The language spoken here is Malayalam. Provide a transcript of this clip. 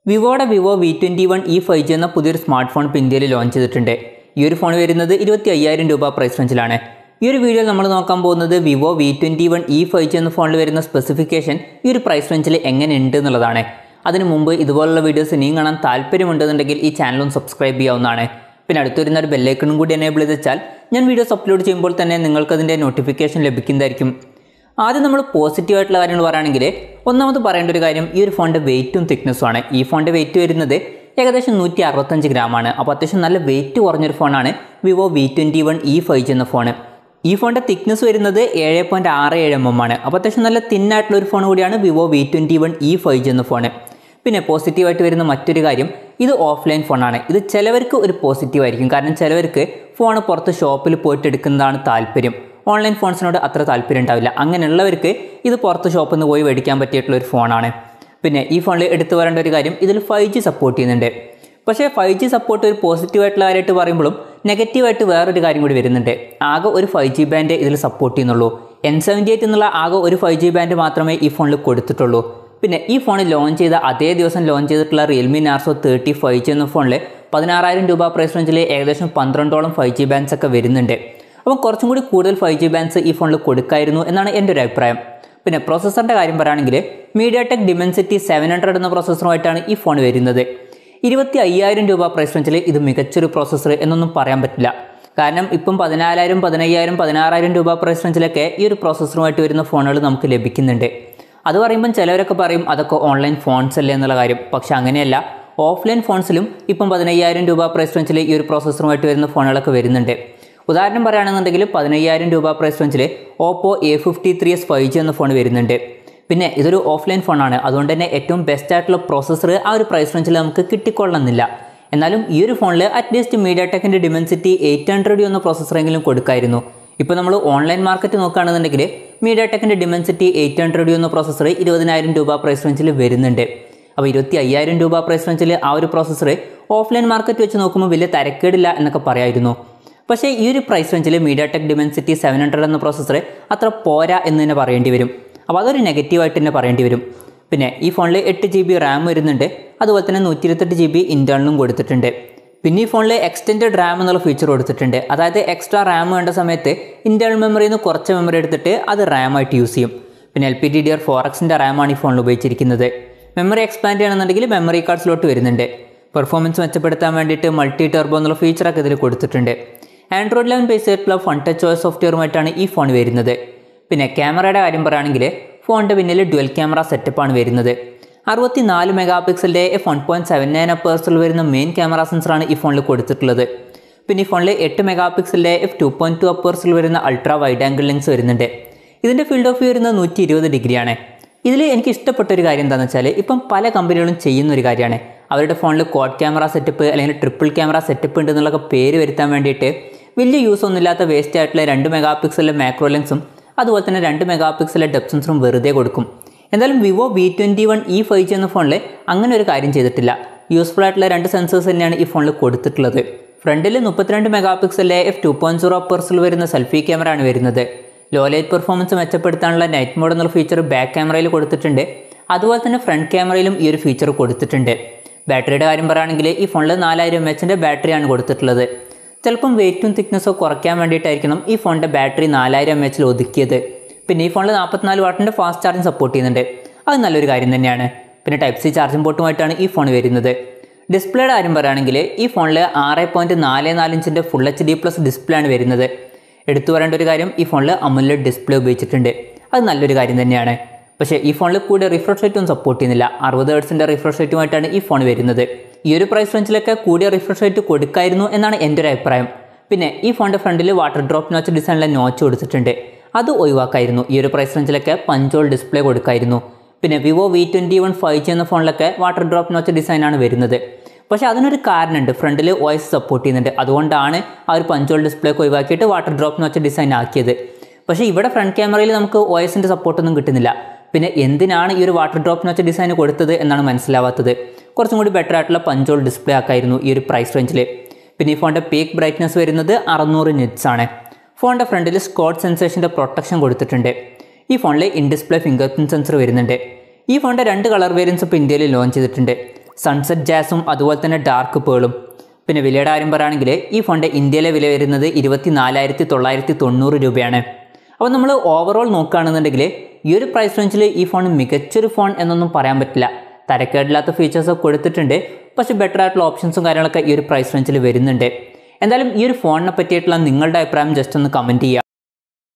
Vivo V21e 5G എന്ന പുതിയൊരു സ്മാർട്ട് ഫോൺ ഇന്ത്യയിൽ ലോഞ്ച് ചെയ്തിട്ടുണ്ട്. ഈ ഒരു ഫോൺ വരുന്നത് 25,000 രൂപ പ്രൈസ് റേഞ്ചിലാണ്. ഈ ഒരു വീഡിയോയിൽ നമ്മൾ നോക്കാൻ പോകുന്നത് Vivo V21e 5G എന്ന ഫോണിൽ വരുന്ന സ്പെസിഫിക്കേഷൻ ഈ ഒരു പ്രൈസ് റേഞ്ചിൽ എങ്ങനെയുണ്ട് എന്നുള്ളതാണ്. അതിനു മുമ്പ് ഇതുപോലുള്ള വീഡിയോസ് ഇനിയും കാണാൻ താല്പര്യമുണ്ടെന്നുണ്ടെങ്കിൽ ഈ ചാനൽ ഒന്ന് സബ്സ്ക്രൈബ് ചെയ്യാവുന്നതാണ്. പിന്നെ അടുത്തൊരുന്ന ഒരു ബെല്ലൈക്കണും കൂടി എനേബിൾ ചെയ്ത് വെച്ചാൽ ഞാൻ വീഡിയോസ് അപ്ലോഡ് ചെയ്യുമ്പോൾ തന്നെ നിങ്ങൾക്ക് അതിൻ്റെ നോട്ടിഫിക്കേഷൻ ലഭിക്കുന്നതായിരിക്കും. ആദ്യം നമ്മൾ പോസിറ്റീവായിട്ടുള്ള കാര്യങ്ങൾ പറയുകയാണെങ്കിൽ ഒന്നാമത് പറയേണ്ട ഒരു കാര്യം ഈ ഒരു ഫോണിൻ്റെ വെയിറ്റും തിക്നെസ്സും ആണ്. ഈ ഫോണിൻ്റെ വെയിറ്റ് വരുന്നത് ഏകദേശം 165 ഗ്രാമാണ്. അപ്പോൾ അത്യാവശ്യം നല്ല വെയിറ്റ് കുറഞ്ഞൊരു ഫോണാണ് Vivo V21e 5G എന്ന ഫോൺ. ഈ ഫോണിൻ്റെ തിക്നെസ് വരുന്നത് 7.67 mm ആണ്. അപ്പോൾ അത്യാവശ്യം നല്ല തിന്നായിട്ടുള്ള ഒരു ഫോൺ കൂടിയാണ് Vivo V21e 5G എന്ന ഫോൺ. പിന്നെ പോസിറ്റീവായിട്ട് വരുന്ന മറ്റൊരു കാര്യം ഇത് ഓഫ്ലൈൻ ഫോണാണ്. ഇത് ചിലവർക്ക് ഒരു പോസിറ്റീവായിരിക്കും. കാരണം ചിലവർക്ക് ഫോൺ പുറത്ത് ഷോപ്പിൽ പോയിട്ട് എടുക്കുന്നതാണ് താല്പര്യം. ഓൺലൈൻ ഫോൺസിനോട് അത്ര താല്പര്യം ഉണ്ടാവില്ല. അങ്ങനെയുള്ളവർക്ക് ഇത് പുറത്ത് ഷോപ്പിൽ നിന്ന് പോയി മേടിക്കാൻ പറ്റിയിട്ടുള്ള ഒരു ഫോണാണ്. പിന്നെ ഈ ഫോണിൽ എടുത്തു പറയേണ്ട ഒരു കാര്യം ഇതിൽ 5G സപ്പോർട്ട് ചെയ്യുന്നുണ്ട്. പക്ഷേ 5G സപ്പോർട്ട് ഒരു പോസിറ്റീവായിട്ടുള്ള കാര്യമായിട്ട് പറയുമ്പോഴും നെഗറ്റീവായിട്ട് വേറൊരു കാര്യം കൂടി വരുന്നുണ്ട്. ആകെ ഒരു 5G ബാൻഡ് ഇതിൽ സപ്പോർട്ട് ചെയ്യുന്നുള്ളൂ. N78 എന്നുള്ള ആകെ ഒരു 5G ബാൻഡ് മാത്രമേ ഈ ഫോണിൽ കൊടുത്തിട്ടുള്ളൂ. പിന്നെ ഈ ഫോണിൽ ലോഞ്ച് ചെയ്ത അതേ ദിവസം ലോഞ്ച് ചെയ്തിട്ടുള്ള Realme Narzo 30 5G എന്ന ഫോണിൽ 16,000 രൂപ പ്രൈസ് റേഞ്ചിൽ ഏകദേശം 12ഓളം 5G ബാൻഡ്സ് ഒക്കെ വരുന്നുണ്ട്. അപ്പോൾ കുറച്ചും കൂടി കൂടുതൽ 5G ബാൻഡ്സ് ഈ ഫോണിൽ കൊടുക്കായിരുന്നു എന്നാണ് എൻ്റെ ഒരു അഭിപ്രായം. പിന്നെ പ്രോസസ്സറിൻ്റെ കാര്യം പറയുകയാണെങ്കിൽ mediatek dimensity 700 എന്ന പ്രോസസ്സറുമായിട്ടാണ് ഈ ഫോൺ വരുന്നത്. 25,000 രൂപ പ്രൈസ് റേഞ്ചിൽ ഇത് മികച്ചൊരു പ്രോസസ്സർ എന്നൊന്നും പറയാൻ പറ്റില്ല. കാരണം ഇപ്പം 14,000, 15,000, 16,000 രൂപ പ്രൈസ് റേഞ്ചിലൊക്കെ ഈ ഒരു പ്രോസസ്സറുമായിട്ട് വരുന്ന ഫോണുകൾ നമുക്ക് ലഭിക്കുന്നുണ്ട്. അത് പറയുമ്പം ചിലവരൊക്കെ പറയും അതൊക്കെ ഓൺലൈൻ ഫോൺസ് അല്ലേ എന്നുള്ള കാര്യം. പക്ഷെ അങ്ങനെയല്ല, ഓഫ്ലൈൻ ഫോൺസിലും ഇപ്പം 15,000 രൂപ പ്രൈസ് റേഞ്ചിൽ ഈ ഒരു പ്രോസസ്സറുമായിട്ട് വരുന്ന ഫോണുകളൊക്കെ വരുന്നുണ്ട്. ഉദാഹരണം പറയുകയാണെന്നുണ്ടെങ്കിൽ 15,000 രൂപ പ്രൈസ് റേഞ്ചിൽ Oppo A53s 5G എന്ന ഫോൺ വരുന്നുണ്ട്. പിന്നെ ഇതൊരു ഓഫ്ലൈൻ ഫോണാണ്. അതുകൊണ്ട് തന്നെ ഏറ്റവും ബെസ്റ്റ് ആയിട്ടുള്ള പ്രോസസ്സർ ആ ഒരു പ്രൈസ് റേഞ്ചിൽ നമുക്ക് കിട്ടിക്കൊള്ളണമെന്നില്ല. എന്നാലും ഈ ഒരു ഫോണിൽ അറ്റ്ലീസ്റ്റ് mediatekൻ്റെ dimensity 800 എന്ന പ്രോസസ്സറെങ്കിലും കൊടുക്കായിരുന്നു. ഇപ്പോൾ നമ്മൾ ഓൺലൈൻ മാർക്കറ്റ് നോക്കുകയാണെന്നുണ്ടെങ്കിൽ mediatekൻ്റെ dimensity 800 എന്ന പ്രോസസ്സർ 20,000 രൂപ പ്രൈസ് റേഞ്ചിൽ വരുന്നുണ്ട്. അപ്പോൾ 25,000 രൂപ പ്രൈസ് റേഞ്ചിൽ ആ ഒരു പ്രോസസ്സർ ഓഫ്ലൈൻ മാർക്കറ്റ് വെച്ച് നോക്കുമ്പോൾ വലിയ തരക്കേടില്ല എന്നൊക്കെ പറയായിരുന്നു. പക്ഷേ ഈ ഒരു പ്രൈസ് റേഞ്ചിൽ mediatek dimensity 700 എന്ന പ്രോസസ്സർ അത്ര പോരാ എന്ന് തന്നെ പറയേണ്ടി വരും. അപ്പോൾ അതൊരു നെഗറ്റീവായിട്ട് തന്നെ പറയേണ്ടി വരും. പിന്നെ ഈ ഫോണിൽ 8GB റാം വരുന്നുണ്ട്. അതുപോലെ തന്നെ 128GB ഇൻറ്റേർണലും കൊടുത്തിട്ടുണ്ട്. പിന്നെ ഈ ഫോണിൽ എക്സ്റ്റെൻഡഡ് റാം എന്നുള്ള ഫീച്ചർ കൊടുത്തിട്ടുണ്ട്. അതായത് എക്സ്ട്രാ റാം വേണ്ട സമയത്ത് ഇൻറ്റേർണൽ മെമ്മറിയിൽ നിന്ന് കുറച്ച് മെമ്മറി എടുത്തിട്ട് അത് റാമായിട്ട് യൂസ് ചെയ്യും. പിന്നെ LPDDR4Xൻ്റെ റാമാണ് ഈ ഫോണിൽ ഉപയോഗിച്ചിരിക്കുന്നത്. മെമ്മറി എക്സ്പാൻഡ് ചെയ്യണമെന്നുണ്ടെങ്കിൽ മെമ്മറി കാർഡ് സ്ലോട്ട് വരുന്നുണ്ട്. പെർഫോമൻസ് മെച്ചപ്പെടുത്താൻ വേണ്ടിയിട്ട് മൾട്ടി ടർബോ എന്നുള്ള ഫീച്ചറൊക്കെ ഇതിൽ കൊടുത്തിട്ടുണ്ട്. Android 11 ബേസ് ആയിട്ടുള്ള ഫൺ ടച്ച് OS സോഫ്റ്റ്വെയറുമായിട്ടാണ് ഈ ഫോൺ വരുന്നത്. പിന്നെ ക്യാമറയുടെ കാര്യം പറയുകയാണെങ്കിൽ ഫോണിൻ്റെ പിന്നിൽ ഡ്യുവൽ ക്യാമറ സെറ്റപ്പാണ് വരുന്നത്. 64 മെഗാപിക്സലിൻ്റെ f1.79 അപ്പേഴ്സിൽ വരുന്ന മെയിൻ ക്യാമറ സെൻസറാണ് ഈ ഫോണിൽ കൊടുത്തിട്ടുള്ളത്. പിന്നെ ഈ ഫോണിൽ 8 മെഗാപിക്സലിൻ്റെ f2.2 അപ്പേഴ്സിൽ വരുന്ന അൾട്രാ വൈഡ് ആംഗിൾ ലെൻസ് വരുന്നുണ്ട്. ഇതിൻ്റെ ഫീൽഡ് ഓഫ് വ്യൂ വരുന്നത് 120 ഡിഗ്രിയാണ്. ഇതിൽ എനിക്ക് ഇഷ്ടപ്പെട്ട ഒരു കാര്യം എന്താണെന്ന് വെച്ചാൽ ഇപ്പം പല കമ്പനികളും ചെയ്യുന്ന ഒരു കാര്യമാണ്. അവരുടെ ഫോണിൽ ക്വാഡ് ക്യാമറ സെറ്റപ്പ് അല്ലെങ്കിൽ ട്രിപ്പിൾ ക്യാമറ സെറ്റപ്പ് ഉണ്ട് എന്നുള്ളൊക്കെ പേര് വരുത്താൻ വേണ്ടിയിട്ട് വലിയ യൂസ് ഒന്നുമില്ലാത്ത വേസ്റ്റ് ആയിട്ടുള്ള 2 മെഗാപിക്സലിലെ മാക്രോ ലെൻസും അതുപോലെ തന്നെ 2 മെഗാപിക്സലിലെ ഡെപ്ത് സെൻസറും വെറുതെ കൊടുക്കും. എന്തായാലും Vivo V21e 5G എന്ന ഫോണിൽ അങ്ങനെ ഒരു കാര്യം ചെയ്തിട്ടില്ല. യൂസ്ഫുൾ ആയിട്ടുള്ള 2 സെൻസേഴ്സ് തന്നെയാണ് ഈ ഫോണിൽ കൊടുത്തിട്ടുള്ളത്. ഫ്രണ്ടിൽ 32 മെഗാപിക്സലിലെ f2.0 അപ്പേഴ്സിൽ വരുന്ന സെൽഫി ക്യാമറ ആണ് വരുന്നത്. ലോ ലൈറ്റ് പെർഫോമൻസ് മെച്ചപ്പെടുത്താനുള്ള നൈറ്റ് മോഡ് എന്നുള്ള ഫീച്ചർ ബാക്ക് ക്യാമറയിൽ കൊടുത്തിട്ടുണ്ട്. അതുപോലെ തന്നെ ഫ്രണ്ട് ക്യാമറയിലും ഈ ഒരു ഫീച്ചർ കൊടുത്തിട്ടുണ്ട്. ബാറ്ററിയുടെ കാര്യം പറയുകയാണെങ്കിൽ ഈ ഫോണിൽ 4000 mAhൻ്റെ ബാറ്ററിയാണ് കൊടുത്തിട്ടുള്ളത്. ചിലപ്പം വെയിറ്റും തിക്നെസ്സോ കുറയ്ക്കാൻ വേണ്ടിയിട്ടായിരിക്കണം ഈ ഫോണിൻ്റെ ബാറ്ററി 4000 mAh ഒതുക്കിയത്. പിന്നെ ഈ ഫോണിൽ 44 വാട്ടിൻ്റെ ഫാസ്റ്റ് ചാർജിങ് സപ്പോർട്ട് ചെയ്യുന്നുണ്ട്. അത് നല്ലൊരു കാര്യം തന്നെയാണ്. പിന്നെ Type-C ചാർജിംഗ് പോർട്ടുമായിട്ടാണ് ഈ ഫോൺ വരുന്നത്. ഡിസ്പ്ലേയുടെ കാര്യം പറയുകയാണെങ്കിൽ ഈ ഫോണിൽ 6.44 ഇഞ്ചിൻ്റെ ഫുൾ HD+ ഡിസ്പ്ലേ ആണ് വരുന്നത്. എടുത്തു പറയേണ്ട ഒരു കാര്യം ഈ ഫോണിൽ amoeld ഡിസ്പ്ലേ ഉപയോഗിച്ചിട്ടുണ്ട്. അത് നല്ലൊരു കാര്യം തന്നെയാണ്. പക്ഷേ ഈ ഫോണിൽ കൂടെ റിഫ്രഷ് റേറ്റും സപ്പോർട്ട് ചെയ്യുന്നില്ല. 60 Hz റിഫ്രഷ് റേറ്റുമായിട്ടാണ് ഈ ഫോൺ വരുന്നത്. ഈ ഒരു പ്രൈസ് റേഞ്ചിലൊക്കെ കൂടിയ റിഫ്രഷ് റേറ്റ് കൊടുക്കായിരുന്നു എന്നാണ് എൻ്റെ ഒരു അഭിപ്രായം. പിന്നെ ഈ ഫോണിൻ്റെ ഫ്രണ്ടിൽ വാട്ടർ ഡ്രോപ്പ് നോച്ച് ഡിസൈനിലെ നോച്ച് കൊടുത്തിട്ടുണ്ട്. അത് ഒഴിവാക്കായിരുന്നു. ഈ ഒരു പ്രൈസ് റേഞ്ചിലൊക്കെ പഞ്ചോൾ ഡിസ്പ്ലേ കൊടുക്കായിരുന്നു. പിന്നെ Vivo V21 5G എന്ന ഫോണിലൊക്കെ വാട്ടർ ഡ്രോപ്പ് നോച്ച് ഡിസൈനാണ് വരുന്നത്. പക്ഷേ അതിനൊരു കാരണമുണ്ട്. ഫ്രണ്ടിൽ OS സപ്പോർട്ട് ചെയ്യുന്നുണ്ട്. അതുകൊണ്ടാണ് ആ ഒരു പഞ്ചോൾ ഡിസ്പ്ലേ ഒഴിവാക്കിയിട്ട് വാട്ടർ ഡ്രോപ്പ് നോച്ച് ഡിസൈൻ ആക്കിയത്. പക്ഷേ ഇവിടെ ഫ്രണ്ട് ക്യാമറയിൽ നമുക്ക് OSൻ്റെ സപ്പോർട്ടൊന്നും കിട്ടുന്നില്ല. പിന്നെ എന്തിനാണ് ഈ ഒരു വാട്ടർ ഡ്രോപ്പ് നോച്ച് ഡിസൈൻ കൊടുത്തത് എന്നാണ് മനസ്സിലാവാത്തത്. കുറച്ചും കൂടി ബെറ്റർ ആയിട്ടുള്ള പഞ്ചോൾ ഡിസ്പ്ലേ ആക്കായിരുന്നു ഈ ഒരു പ്രൈസ് റേഞ്ചിൽ. പിന്നെ ഈ ഫോണിൻ്റെ പീക്ക് ബ്രൈറ്റ്നസ് വരുന്നത് 600 nits ആണ്. ഫോണിൻ്റെ ഫ്രണ്ടിൽ സ്കോട്ട് സെൻസേഷൻ്റെ പ്രൊട്ടക്ഷൻ കൊടുത്തിട്ടുണ്ട്. ഈ ഫോണിൽ in display finger print sensor വരുന്നുണ്ട്. ഈ ഫോണിൻ്റെ 2 കളർ വേരിയൻസ് ഇപ്പോൾ ഇന്ത്യയിൽ ലോഞ്ച് ചെയ്തിട്ടുണ്ട്. സൺസെറ്റ് ജാസും അതുപോലെ തന്നെ ഡാർക്ക് പേളും. പിന്നെ വിലയുടെ കാര്യം പറയുകയാണെങ്കിൽ ഈ ഫോണിൻ്റെ ഇന്ത്യയിലെ വില വരുന്നത് 24,990 രൂപയാണ്. അപ്പോൾ നമ്മൾ ഓവറോൾ നോക്കുകയാണെന്നുണ്ടെങ്കിൽ ഈ ഒരു പ്രൈസ് റേഞ്ചിൽ ഈ ഫോൺ മികച്ചൊരു ഫോൺ എന്നൊന്നും പറയാൻ പറ്റില്ല. തരക്കേടില്ലാത്ത ഫീച്ചേഴ്സൊക്കെ കൊടുത്തിട്ടുണ്ട്, പക്ഷേ ബെറ്റർ ആയിട്ടുള്ള ഓപ്ഷൻസും കാര്യങ്ങളൊക്കെ ഈ ഒരു പ്രൈസ് റേഞ്ചിൽ വരുന്നുണ്ട്. എന്തായാലും ഈ ഒരു ഫോണിനെ പറ്റിയിട്ടുള്ള നിങ്ങളുടെ അഭിപ്രായം ജസ്റ്റ് ഒന്ന് കമൻറ്റ് ചെയ്യുക.